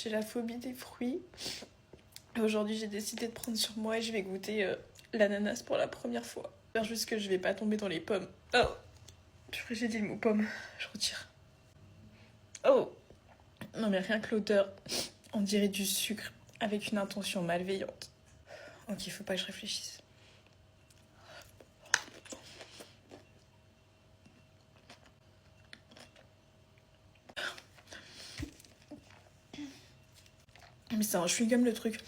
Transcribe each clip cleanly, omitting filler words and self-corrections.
J'ai la phobie des fruits. Aujourd'hui, j'ai décidé de prendre sur moi et je vais goûter l'ananas pour la première fois. J'espère juste que je vais pas tomber dans les pommes. Oh, purée, j'ai dit le mot pomme. Je retire. Oh, non mais rien que l'odeur, on dirait du sucre avec une intention malveillante. Ok, il faut pas que je réfléchisse. Mais c'est un chewing-gum le truc.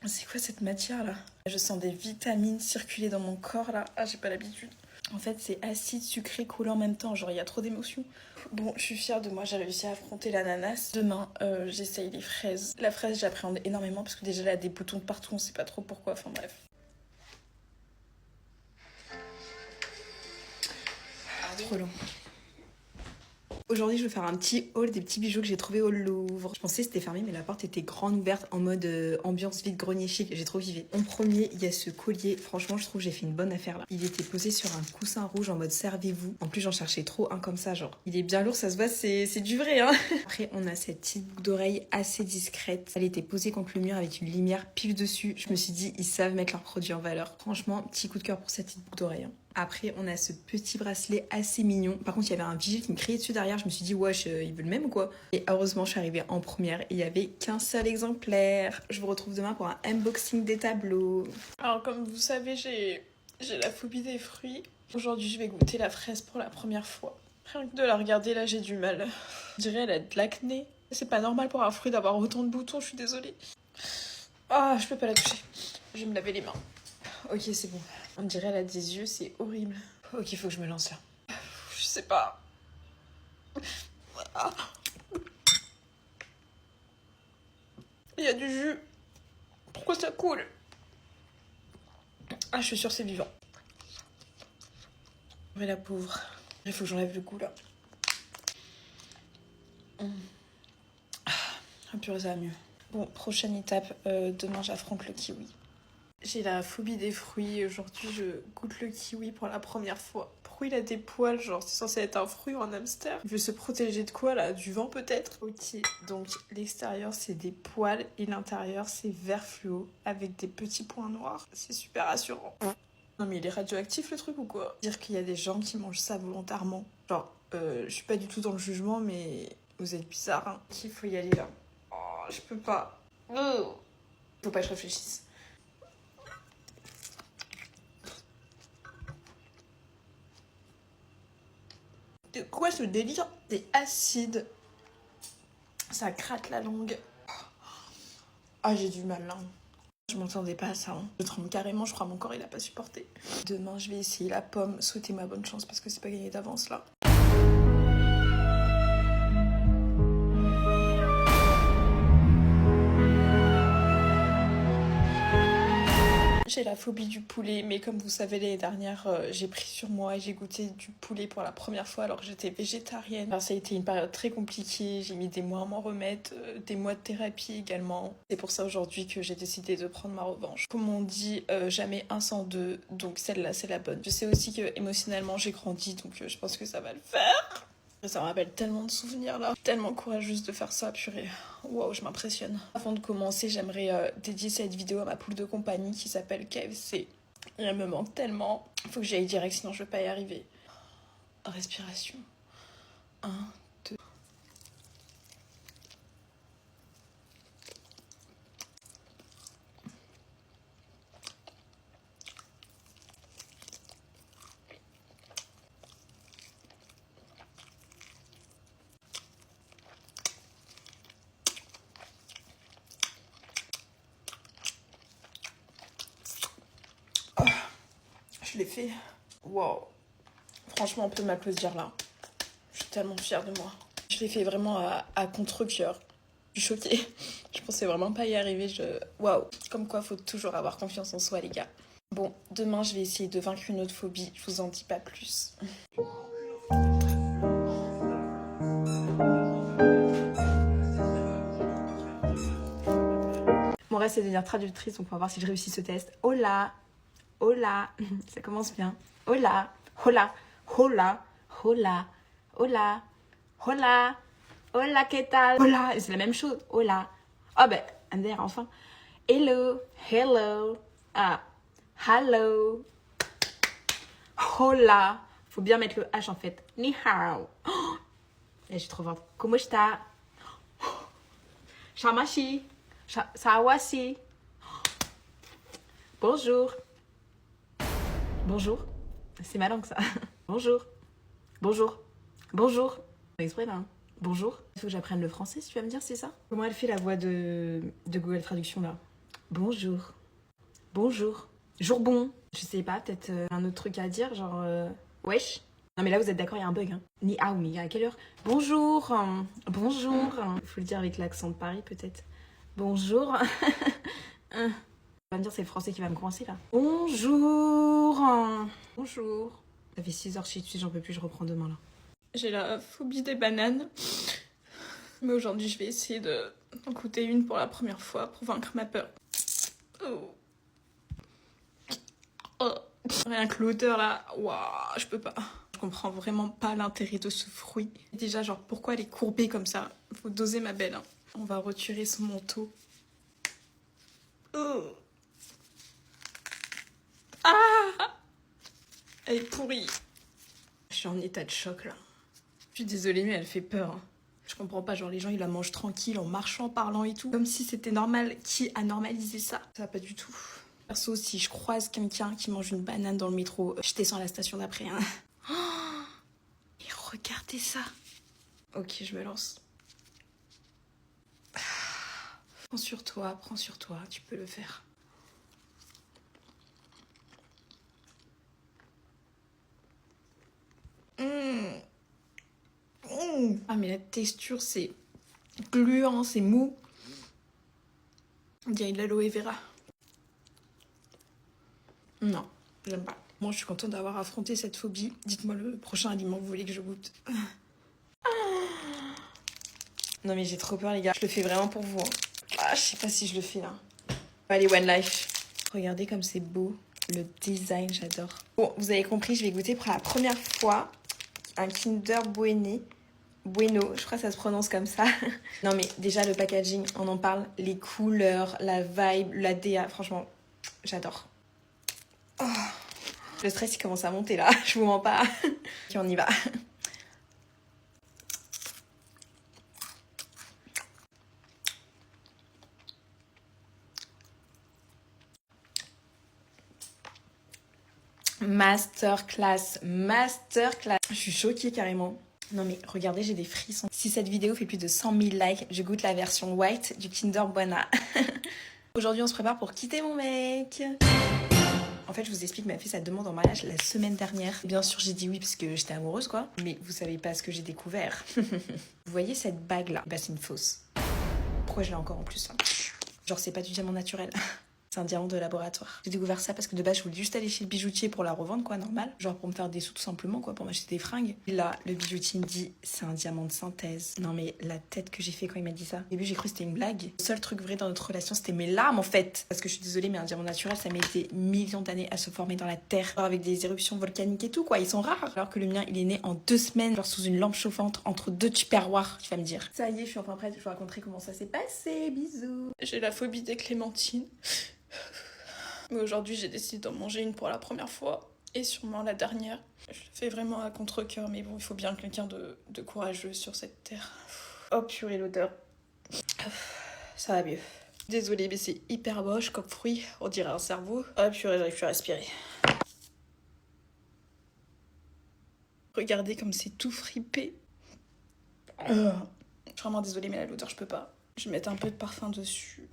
C'est quoi cette matière là? Je sens des vitamines circuler dans mon corps là. Ah, j'ai pas l'habitude. En fait, c'est acide, sucré, coulant en même temps. Genre, il y a trop d'émotions. Bon, je suis fière de moi, j'ai réussi à affronter l'ananas. Demain, j'essaye les fraises. La fraise, j'appréhende énormément parce que déjà, elle a des boutons de partout, on sait pas trop pourquoi. Enfin, bref. Trop long. Aujourd'hui, je vais faire un petit haul des petits bijoux que j'ai trouvés au Louvre. Je pensais que c'était fermé, mais la porte était grande ouverte en mode ambiance vide-grenier chic. J'ai trop kiffé. En premier, il y a ce collier. Franchement, je trouve que j'ai fait une bonne affaire là. Il était posé sur un coussin rouge en mode servez-vous. En plus, j'en cherchais trop un comme ça, genre. Il est bien lourd, ça se voit, c'est du vrai, hein. Après, on a cette petite boucle d'oreille assez discrète. Elle était posée contre le mur avec une lumière pile dessus. Je me suis dit, ils savent mettre leurs produits en valeur. Franchement, petit coup de cœur pour cette petite boucle d'oreille, hein. Après, on a ce petit bracelet assez mignon. Par contre, il y avait un vigile qui me criait dessus derrière. Je me suis dit, wesh, il veut le même ou quoi? Et heureusement, je suis arrivée en première et il n'y avait qu'un seul exemplaire. Je vous retrouve demain pour un unboxing des tableaux. Alors, comme vous savez, j'ai la phobie des fruits. Aujourd'hui, je vais goûter la fraise pour la première fois. Rien que de la regarder, là, j'ai du mal. Je dirais, elle a de l'acné. C'est pas normal pour un fruit d'avoir autant de boutons, je suis désolée. Ah, je peux pas la toucher. Je vais me laver les mains. Ok, c'est bon. On dirait elle a des yeux, c'est horrible. Ok, faut que je me lance là. Je sais pas. Ah. Il y a du jus. Pourquoi ça coule? Ah, je suis sûre que c'est vivant. Mais la pauvre. Il faut que j'enlève le goût là. Ah, purée, ça va mieux. Bon, prochaine étape. Demain, j'affronte le kiwi. J'ai la phobie des fruits. Aujourd'hui, je goûte le kiwi pour la première fois. Pourquoi il a des poils? Genre, c'est censé être un fruit ou un hamster? Il veut se protéger de quoi, là? Du vent, peut-être? Ok, donc l'extérieur, c'est des poils et l'intérieur, c'est vert fluo avec des petits points noirs. C'est super rassurant. Non, mais il est radioactif, le truc, ou quoi? Dire qu'il y a des gens qui mangent ça volontairement. Genre, je suis pas du tout dans le jugement, mais vous êtes bizarre, hein. Il faut y aller, là. Oh, je peux pas. Faut pas que je réfléchisse. De quoi ce délire? C'est acide. Ça gratte la langue. Ah, j'ai du mal là. Je m'entendais pas à ça. Hein. Je tremble carrément, je crois mon corps il a pas supporté. Demain, je vais essayer la pomme. Souhaitez-moi bonne chance parce que c'est pas gagné d'avance là. J'ai la phobie du poulet, mais comme vous savez, l'année dernière, j'ai pris sur moi et j'ai goûté du poulet pour la première fois alors que j'étais végétarienne. Alors, ça a été une période très compliquée, j'ai mis des mois à m'en remettre, des mois de thérapie également. C'est pour ça aujourd'hui que j'ai décidé de prendre ma revanche. Comme on dit, jamais un sans deux, donc celle-là, c'est la bonne. Je sais aussi que émotionnellement, j'ai grandi, donc je pense que ça va le faire. Ça me rappelle tellement de souvenirs là, tellement courageuse de faire ça, purée. Waouh, je m'impressionne. Avant de commencer, j'aimerais dédier cette vidéo à ma poule de compagnie qui s'appelle KFC. Et elle me manque tellement. Faut que j'aille direct, sinon je vais pas y arriver. Respiration. 1, 2. Je l'ai fait. Waouh. Franchement, on peut m'applaudir là. Je suis tellement fière de moi. Je l'ai fait vraiment à contre-cœur. Je suis choquée. Je pensais vraiment pas y arriver. Waouh. Comme quoi, faut toujours avoir confiance en soi, les gars. Bon, demain, je vais essayer de vaincre une autre phobie. Je vous en dis pas plus. Mon rêve, c'est de devenir traductrice, donc on va voir si je réussis ce test. Hola, hola, ça commence bien. Hola, hola, hola, hola, hola, hola, Hola, ¿qué tal? Hola, c'est la même chose. Hola. Oh ben, MDR enfin. Hello, hello. Ah, hello. Hola. Faut bien mettre le H en fait. Ni hao. Oh, je suis trop forte. Comment está? Shamashi. Sawasi. Bonjour. Bonjour. C'est ma langue ça. Bonjour. Bonjour. Bonjour. Pas exprès là. Hein. Bonjour. Il faut que j'apprenne le français si tu vas me dire, c'est ça? Comment elle fait la voix de Google Traduction là? Bonjour. Bonjour. Jour bon. Je sais pas, peut-être un autre truc à dire, genre wesh. Non mais là vous êtes d'accord, il y a un bug. Hein. Ni ah mais à quelle heure? Bonjour. Bonjour. Il faut le dire avec l'accent de Paris peut-être. Bonjour. On va me dire c'est le français qui va me coincer là. Bonjour. Bonjour. Ça fait 6 heures que je suis dessus, j'en peux plus, je reprends demain là. J'ai la phobie des bananes. Mais aujourd'hui, je vais essayer d'en goûter une pour la première fois pour vaincre ma peur. Oh. Oh. Rien que l'odeur là, waouh, je peux pas. Je comprends vraiment pas l'intérêt de ce fruit. Déjà, genre, pourquoi elle est courbée comme ça? Faut doser ma belle. Hein. On va retirer son manteau. Oh. Ah! Elle est pourrie. Je suis en état de choc là. Je suis désolée, mais elle fait peur. Hein. Je comprends pas, genre les gens ils la mangent tranquille en marchant, parlant et tout. Comme si c'était normal. Qui a normalisé ça? Ça va pas du tout. Perso, si je croise quelqu'un qui mange une banane dans le métro, je descends à la station d'après. Hein. Oh, et regardez ça. Ok, je me lance. Prends sur toi, tu peux le faire. Ah mais la texture c'est gluant, c'est mou. On dirait de l'aloe vera. Non, j'aime pas. Moi je suis contente d'avoir affronté cette phobie. Dites-moi le prochain aliment que vous voulez que je goûte. Non mais j'ai trop peur les gars. Je le fais vraiment pour vous. Hein. Ah, je sais pas si je le fais là. Allez, One Life. Regardez comme c'est beau. Le design, j'adore. Bon, vous avez compris, je vais goûter pour la première fois un Kinder Bueno. Bueno, je crois que ça se prononce comme ça. Non mais déjà le packaging, on en parle. Les couleurs, la vibe, la DA, franchement, j'adore. Oh, le stress il commence à monter là, je vous mens pas. Ok, on y va. Masterclass, masterclass. Je suis choquée carrément. Non mais regardez, j'ai des frissons. Si cette vidéo fait plus de 100 000 likes, je goûte la version white du Kinder Bueno. Aujourd'hui, on se prépare pour quitter mon mec. En fait, je vous explique, il m'a fait sa demande en mariage la semaine dernière. Bien sûr, j'ai dit oui parce que j'étais amoureuse, quoi. Mais vous savez pas ce que j'ai découvert. Vous voyez cette bague-là? Bah, c'est une fausse. Pourquoi je l'ai encore en plus, là? Genre, c'est pas du diamant naturel. C'est un diamant de laboratoire. J'ai découvert ça parce que de base, je voulais juste aller chez le bijoutier pour la revendre, quoi, normal. Genre pour me faire des sous tout simplement, quoi, pour m'acheter des fringues. Et là, le bijoutier me dit, c'est un diamant de synthèse. Non mais la tête que j'ai fait quand il m'a dit ça. Au début, j'ai cru que c'était une blague. Le seul truc vrai dans notre relation, c'était mes larmes, en fait. Parce que je suis désolée, mais un diamant naturel, ça met des millions d'années à se former dans la terre. Genre avec des éruptions volcaniques et tout, quoi. Ils sont rares. Alors que le mien, il est né en 2 semaines, genre sous une lampe chauffante, entre 2 tupperwares, tu vas me dire. Ça y est, je suis enfin prête. Je vous raconterai comment ça s'est passé. Bisous. J'ai la phobie des clémentines. Mais aujourd'hui, j'ai décidé d'en manger une pour la première fois. Et sûrement la dernière. Je le fais vraiment à contre-cœur. Mais bon, il faut bien quelqu'un de courageux sur cette terre. Oh purée, l'odeur. Ça va mieux. Désolée, mais c'est hyper moche comme fruit. On dirait un cerveau. Oh purée, j'arrive plus à respirer. Regardez comme c'est tout fripé. Je suis vraiment désolée, mais l'odeur, je peux pas. Je vais mettre un peu de parfum dessus.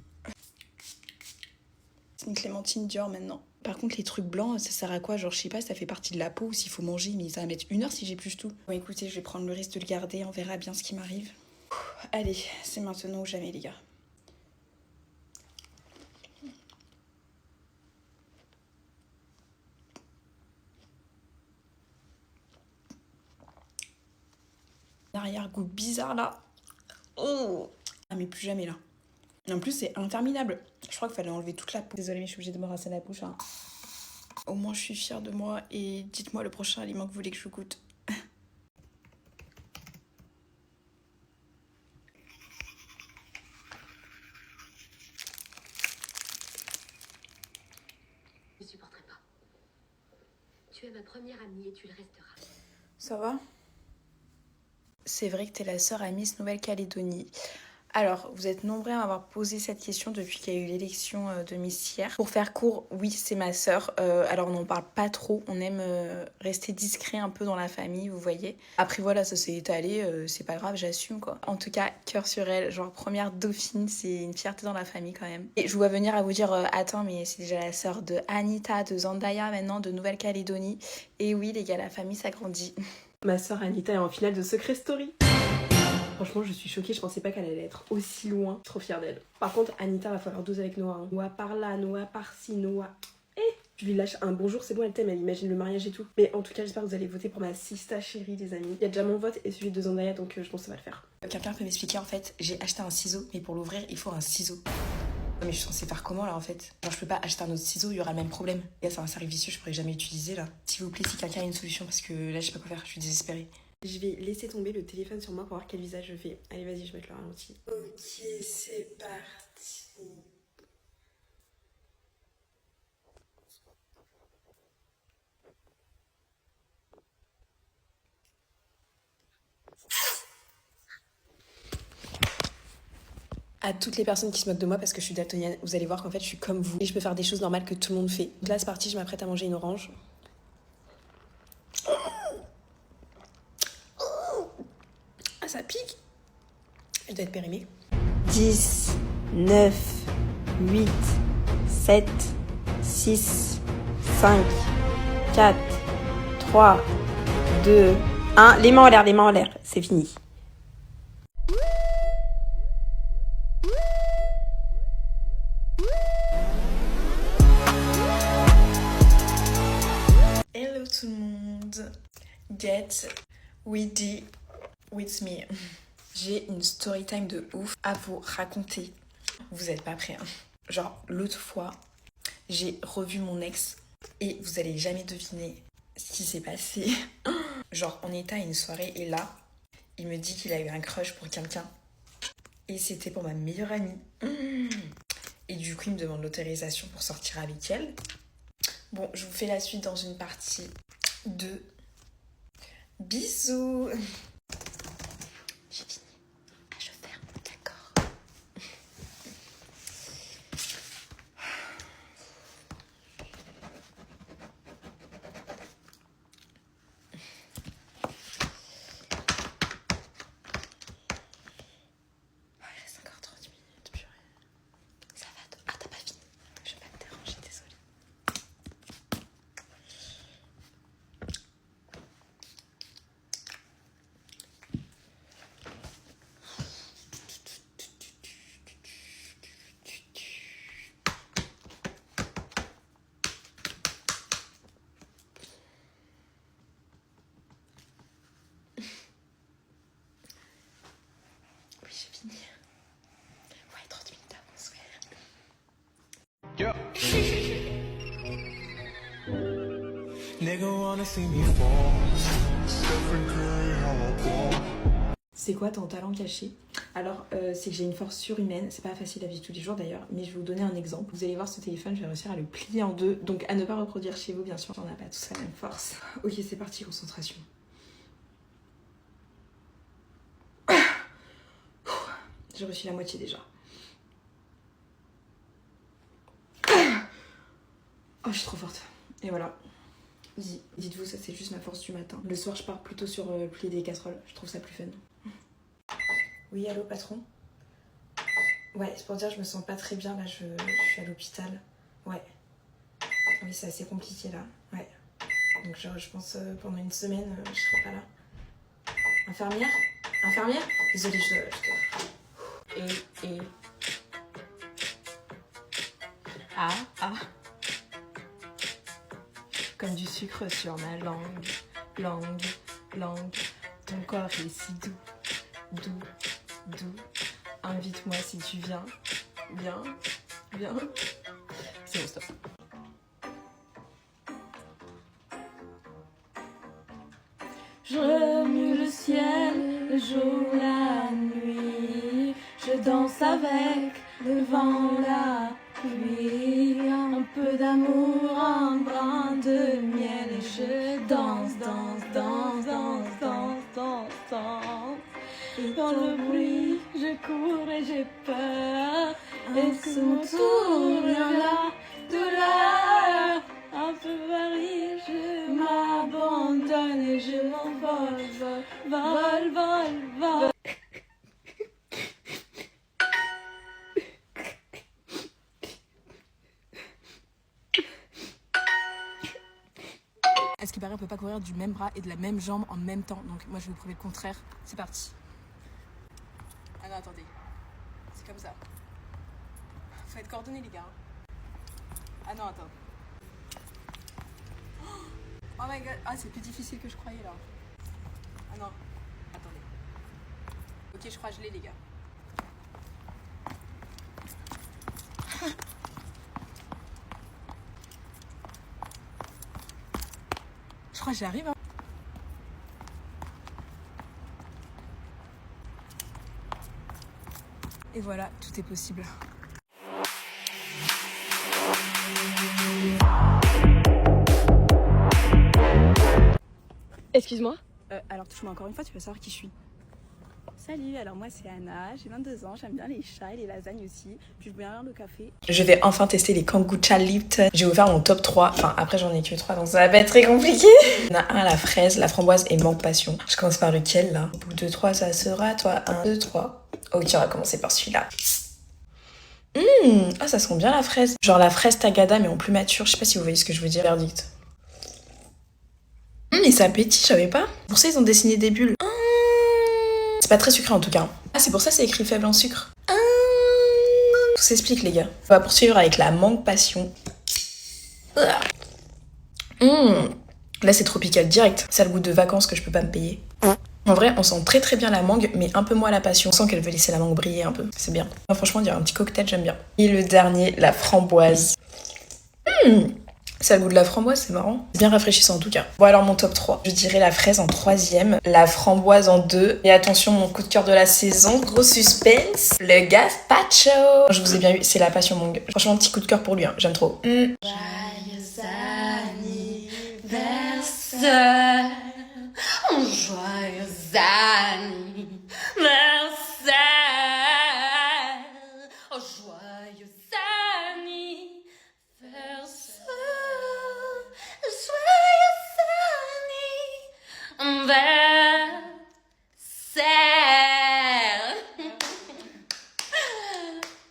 C'est une clémentine Dior maintenant. Par contre, les trucs blancs, ça sert à quoi? Genre, je sais pas si ça fait partie de la peau ou s'il faut manger, mais ça va mettre 1 heure si j'ai plus tout. Bon, écoutez, je vais prendre le risque de le garder, on verra bien ce qui m'arrive. Allez, c'est maintenant ou jamais, les gars. Arrière-goût bizarre là. Oh! Ah, mais plus jamais là. En plus, c'est interminable. Je crois qu'il fallait enlever toute la peau. Désolée, mais je suis obligée de me rincer la bouche. Hein. Au moins, je suis fière de moi et dites-moi le prochain aliment que vous voulez que je goûte. supporterai pas. Tu es ma première amie et tu le resteras. Ça va? C'est vrai que t'es la sœur à Miss Nouvelle-Calédonie. Alors, vous êtes nombreux à m'avoir posé cette question depuis qu'il y a eu l'élection de Miss hier. Pour faire court, oui, c'est ma sœur. Alors, on n'en parle pas trop. On aime rester discret un peu dans la famille, vous voyez. Après, voilà, ça s'est étalé. C'est pas grave, j'assume, quoi. En tout cas, cœur sur elle. Genre, première dauphine, c'est une fierté dans la famille, quand même. Et je vous vois venir à vous dire, attends, mais c'est déjà la sœur de Anita, de Zendaya, maintenant, de Nouvelle-Calédonie. Et oui, les gars, la famille s'agrandit. Ma sœur Anita est en finale de Secret Story. Franchement, je suis choquée, je pensais pas qu'elle allait être aussi loin. Je suis trop fière d'elle. Par contre, Anita, va falloir doser avec Noah. Hein. Noah par là, Noah par-ci, Noah. Je lui lâche un bonjour, c'est bon, elle t'aime, elle imagine le mariage et tout. Mais en tout cas, j'espère que vous allez voter pour ma sista chérie, les amis. Il y a déjà mon vote et celui de Zendaya, donc je pense que ça va le faire. Quelqu'un peut m'expliquer, en fait, j'ai acheté un ciseau, mais pour l'ouvrir, il faut un ciseau. Mais je suis censée faire comment là en fait? Genre je peux pas acheter un autre ciseau, il y aura le même problème. Là c'est un cercle vicieux, je pourrais jamais utiliser là. S'il vous plaît, si quelqu'un a une solution parce que là je sais pas quoi faire, je suis désespérée. Je vais laisser tomber le téléphone sur moi pour voir quel visage je fais. Allez, vas-y, je vais mettre le ralenti. Ok, c'est parti. À toutes les personnes qui se moquent de moi parce que je suis daltonienne, vous allez voir qu'en fait je suis comme vous et je peux faire des choses normales que tout le monde fait. Donc là c'est parti, je m'apprête à manger une orange. Ah ça pique. Elle doit être périmée. 10, 9, 8, 7, 6, 5, 4, 3, 2, 1. Les mains en l'air, c'est fini. Hello tout le monde, get ready with me. J'ai une story time de ouf à vous raconter. Vous êtes pas prêts, hein. Genre l'autre fois, j'ai revu mon ex et vous allez jamais deviner ce qui s'est passé. Genre on était à une soirée et là, il me dit qu'il a eu un crush pour quelqu'un. Et c'était pour ma meilleure amie. Et du coup, il me demande l'autorisation pour sortir avec elle. Bon, je vous fais la suite dans une partie 2. Bisous. J'ai fini. Ah, je ferme, d'accord. Oh, il reste encore 30 minutes, purée. Ça va. Ah, t'as pas fini. Je vais pas te déranger, désolée. Oui, j'ai fini. Ouais, 30 minutes d'avance, ouais. Yeah. Nigga wanna see me fall. Stephen Curry, how I ball. C'est quoi ton talent caché? Alors, c'est que j'ai une force surhumaine. C'est pas facile à vivre tous les jours d'ailleurs, mais je vais vous donner un exemple. Vous allez voir ce téléphone, je vais réussir à le plier en deux. Donc, à ne pas reproduire chez vous, bien sûr. On n'a pas tous la même force. Ok, c'est parti, concentration. J'ai reçu la moitié déjà. Oh, je suis trop forte. Et voilà. Dites-vous, ça c'est juste ma force du matin. Le soir, je pars plutôt sur plier des casseroles. Je trouve ça plus fun. Oui, allô, patron? Ouais, c'est pour dire, je me sens pas très bien. Là, je suis à l'hôpital. Ouais. Oui, c'est assez compliqué là. Ouais. Donc, je pense pendant une semaine, je serai pas là. Infirmière? Infirmière? Désolée, je dois... Et... Ah. Comme du sucre sur ma langue. Ton corps est si doux. Invite-moi si tu viens. Viens. C'est bon, stop. Je remue le ciel, le jour, la nuit. Je danse avec le vent, la pluie, un peu d'amour, un brin de miel et je danse, danse, danse, danse, danse, danse, danse. Et dans le bruit, je cours et j'ai peur. Et c'est mon tour, la douleur. Un peu varié, je m'abandonne et je m'envole, vol, vol, vol, vol. À ce qui paraît, on peut pas courir du même bras et de la même jambe en même temps. Donc moi, je vais vous prouver le contraire. C'est parti. Ah non, attendez. C'est comme ça. Faut être coordonné, les gars. Ah non, attends. Oh my god. Ah, c'est plus difficile que je croyais, là. Ah non. Attendez. Ok, je crois que je l'ai, les gars. Je crois que j'y arrive, hein. Et voilà, tout est possible. Excuse-moi. Alors touche-moi encore une fois, tu vas savoir qui je suis. Salut, alors moi c'est Anna, j'ai 22 ans, j'aime bien les chats et les lasagnes aussi, puis je bois rien le café. Je vais enfin tester les kombucha Lipton. J'ai ouvert mon top 3, enfin après j'en ai que 3 donc ça va pas être très compliqué. Il y en a un, la fraise, la framboise et mangue passion. Je commence par lequel là? Au bout de 3 ça sera toi, 1, 2, 3. Ok, on va commencer par celui-là. Ah ça sent bien la fraise. Genre la fraise tagada mais en plus mature, je sais pas si vous voyez ce que je veux dire. Verdict. Et ça pétille, je savais pas. Pour ça ils ont dessiné des bulles. C'est pas très sucré en tout cas. Ah, c'est pour ça c'est écrit faible en sucre. Tout s'explique les gars. On va poursuivre avec la mangue passion. Là c'est tropical direct. Ça a le goût de vacances que je peux pas me payer. En vrai on sent très très bien la mangue mais un peu moins la passion. On sent qu'elle veut laisser la mangue briller un peu. C'est bien. Enfin, franchement on dirait un petit cocktail, j'aime bien. Et le dernier, la framboise. Ça a le goût de la framboise, c'est marrant. C'est bien rafraîchissant en tout cas. Bon alors mon top 3. Je dirais la fraise en 3e, la framboise en 2. Et attention, mon coup de cœur de la saison, gros suspense, le gazpacho. Je vous ai bien eu, c'est la passion mangue. Franchement, un petit coup de cœur pour lui, hein. J'aime trop. Joyeux anniversaire, joyeux anniversaire, oh joyeux anniversaire, joyeux anniversaire.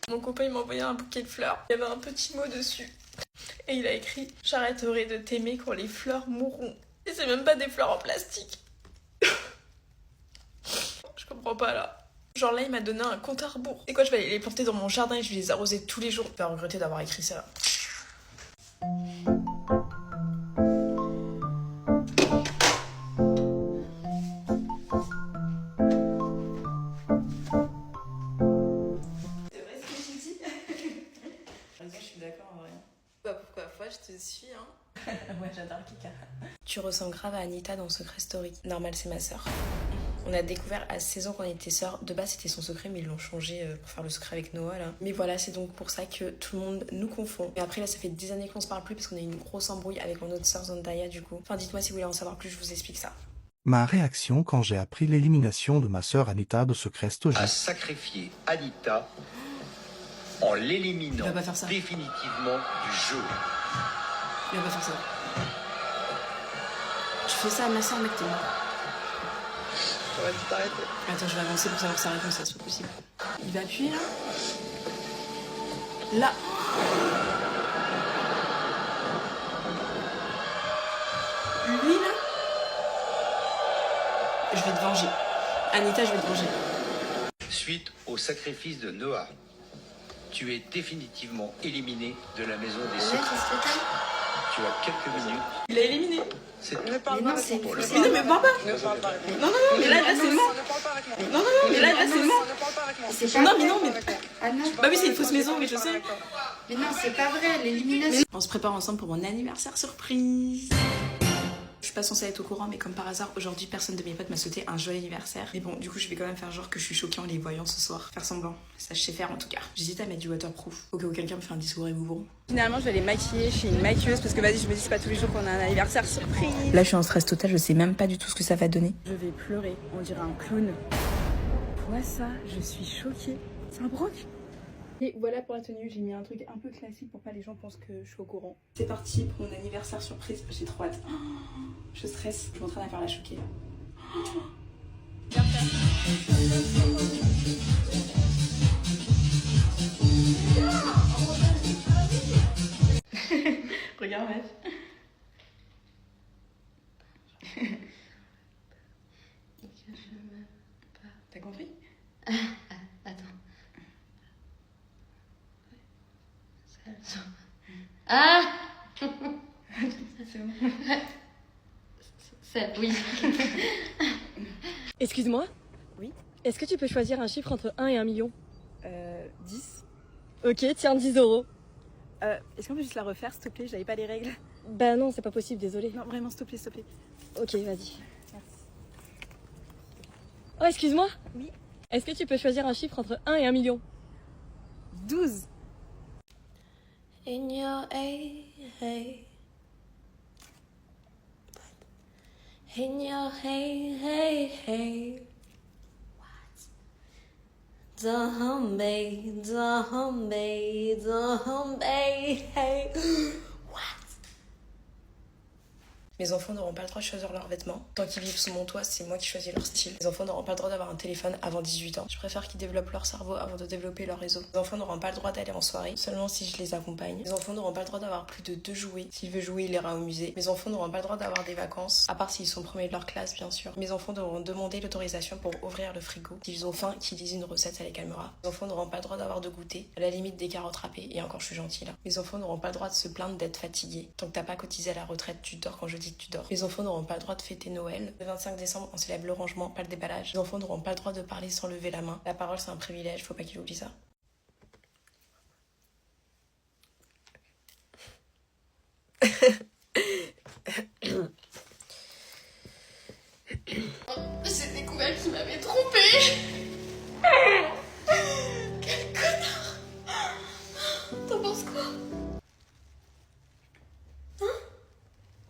Mon copain il m'a envoyé un bouquet de fleurs. Il y avait un petit mot dessus. Et il a écrit « J'arrêterai de t'aimer quand les fleurs mourront ». Et c'est même pas des fleurs en plastique. Je comprends pas là. Genre là il m'a donné un compte à rebours. Et quoi, je vais aller les planter dans mon jardin et je vais les arroser tous les jours. Je vais regretter d'avoir écrit ça. Je te suis, hein. Ouais, j'adore Kika. Tu ressembles grave à Anita dans Secret Story. Normal, c'est ma sœur. On a découvert à 16 ans qu'on était sœurs. De base, c'était son secret, mais ils l'ont changé pour faire le secret avec Noah, là. Mais voilà, c'est donc pour ça que tout le monde nous confond. Et après, là, ça fait des années qu'on se parle plus parce qu'on a eu une grosse embrouille avec mon autre sœur Zendaya, du coup. Enfin, dites-moi si vous voulez en savoir plus, je vous explique ça. Ma réaction quand j'ai appris l'élimination de ma sœur Anita de Secret Story. A sacrifié Anita en l'éliminant Il va pas faire ça. définitivement du jeu. Il va pas faire ça. Tu fais ça à ma soeur, mec, t'es mort. Attends, je vais avancer pour savoir sa réponse, ça c'est pas possible. Il va appuyer là. Là. Lui là. Je vais te venger. Anita, je vais te venger. Suite au sacrifice de Noah, tu es définitivement éliminé de la maison des secrets. Tu as quelques minutes. Il a éliminé. C'est tout. Mais non, c'est Pour le Mais non, mais parle pas. Non, mais là, c'est mort. Non, mais là, c'est mort. C'est pas Non, vrai. mais non, mais... Ah non. Bah oui, c'est une fausse maison, mais je sais. Mais non, c'est pas vrai, l'élimination. On se prépare ensemble pour mon anniversaire surprise. Je pas censée être au courant, mais comme par hasard, aujourd'hui, personne de mes potes m'a souhaité un joyeux anniversaire. Mais bon, du coup, je vais quand même faire genre que je suis choquée en les voyant ce soir. Faire semblant. Ça, je sais faire en tout cas. J'hésite à mettre du waterproof. Au cas où quelqu'un me fait un discours émouvant. Finalement, je vais les maquiller chez une maquilleuse parce que vas-y, je me dis, c'est pas tous les jours qu'on a un anniversaire surprise. Là, je suis en stress total, je sais même pas du tout ce que ça va donner. Je vais pleurer, on dirait un clown. Quoi ça? Je suis choquée. C'est un broc? Et voilà pour la tenue, j'ai mis un truc un peu classique pour pas les gens pensent que je suis au courant. C'est parti pour mon anniversaire surprise, j'ai trop hâte. Oh, je stresse, je suis en train de faire la choquer. Regarde, mec. T'as compris? Attends. Ah. C'est bon. Oui. Excuse-moi? Oui. Est-ce que tu peux choisir un chiffre entre 1 et 1 million? 10. Ok, tiens, 10 €. Est-ce qu'on peut juste la refaire, s'il te plaît? J'avais pas les règles. Bah non, c'est pas possible, désolé. Non, vraiment, s'il te plaît, s'il te plaît. Ok, vas-y. Oh, excuse-moi? Oui. Est-ce que tu peux choisir un chiffre entre 1 et 1 million? 12. In your hey, hey. In your hey, hey, hey. What? Zombie, zombie, zombie, hey. What? Mes enfants n'auront pas le droit de choisir leurs vêtements. Tant qu'ils vivent sous mon toit, c'est moi qui choisis leur style. Les enfants n'auront pas le droit d'avoir un téléphone avant 18 ans. Je préfère qu'ils développent leur cerveau avant de développer leur réseau. Les enfants n'auront pas le droit d'aller en soirée, seulement si je les accompagne. Les enfants n'auront pas le droit d'avoir plus de 2 jouets. S'il veut jouer, il ira au musée. Mes enfants n'auront pas le droit d'avoir des vacances, à part s'ils sont premiers de leur classe, bien sûr. Mes enfants devront demander l'autorisation pour ouvrir le frigo. S'ils ont faim, qu'ils disent une recette, ça les calmera. Les enfants n'auront pas le droit d'avoir de goûter, à la limite des carottes râpées. Et encore, je suis gentille là. Mes enfants n'auront pas le droit de se plaindre d'être fatigués. Tant que t'as pas cotisé à la retraite, tu dors quand je dis que tu dors. Les enfants n'auront pas le droit de fêter Noël. Le 25 décembre, on célèbre le rangement, pas le déballage. Les enfants n'auront pas le droit de parler sans lever la main. La parole, c'est un privilège, faut pas qu'ils oublient ça. J'ai découvert qu'il m'avait trompée. Quel connard. T'en penses quoi?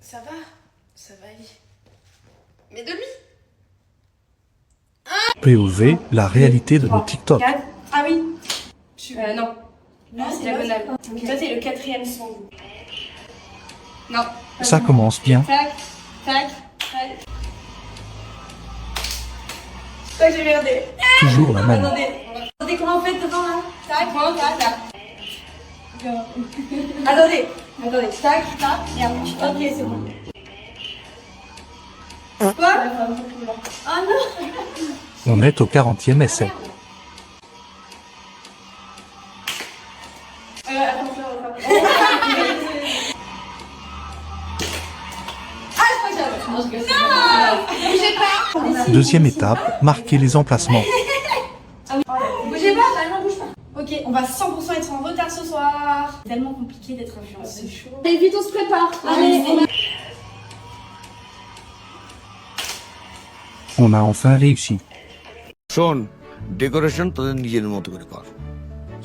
Ça va aller. Mais de lui? POV, la réalité de nos TikTok. Ah oui. Non. Non, c'est diagonale. Ça, c'est le 4e son. Non. Ça commence bien. Tac, tac, tac. Ça, j'ai regardé. Toujours la même. Attendez, comment on fait devant là? Tac, tac, tac. Attendez, tac, tac, et après, ok, c'est bon. Quoi? Ah non! On est au 40e essai. Deuxième étape, marquer les emplacements. Bougez pas, bah non, bouge pas. Ok, on va 100% être en retard ce soir. C'est tellement compliqué d'être influenceur. C'est chaud. Allez, vite, on se prépare. Allez, On a enfin réussi. শোন ডেকোরেশন তোদের নিজের মতো করে কর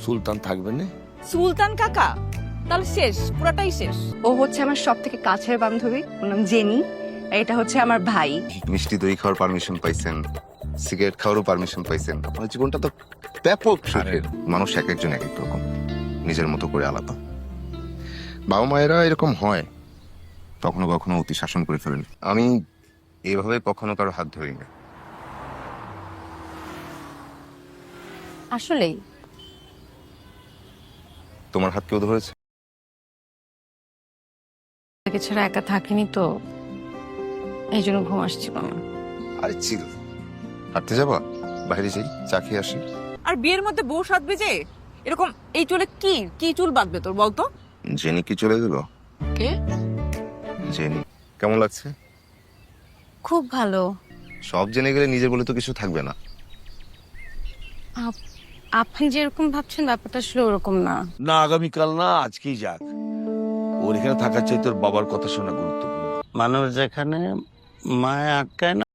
সুলতান থাকবে না সুলতান কাকা তাহলে শেষ পুরাটাই শেষ ও হচ্ছে আমার সব থেকে কাছের বান্ধবী ওর নাম জেনি এটা হচ্ছে আমার ভাই মিষ্টি দই খাওয়ার পারমিশন পাইছেন সিগারেট খাওয়ারও পারমিশন পাইছেন আপনার জীবনটা তো ব্যাপক সুখের মানুষ এক একজন এক এক রকম নিজের মতো করে আলাদা বাবা মায়েরা এরকম হয় কখনো কখনো অতি শাসন করে ফেলেন আমি এইভাবে কখনো কারো হাত ধরি না আসলেই তোমার হাত কেউ ধরেছে তাকে ছাড়া একা থাকিনি তো এই জন্য ঘুম আসছিল না আরে চিল হাঁটতে যাবা বাইরে যাই চা খেয়ে আসি আর বিয়ের মধ্যে বউ সাজবে যে এরকম এই চুলে কি চুল বাঁধবে তোর বলতো জেনি কি চলে গেল কে জেনি কেমন লাগছে খুব ভালো সব জেনে গেলে নিজের বলে তো কিছু থাকবে না আপনি যেরকম ভাবছেন ব্যাপারটা আসলে ওরকম না না আগামীকাল না আজকেই যাক ওর এখানে থাকার চাই তোর বাবার কথা শোনা গুরুত্বপূর্ণ মানুষ যেখানে মায়া আটকায় না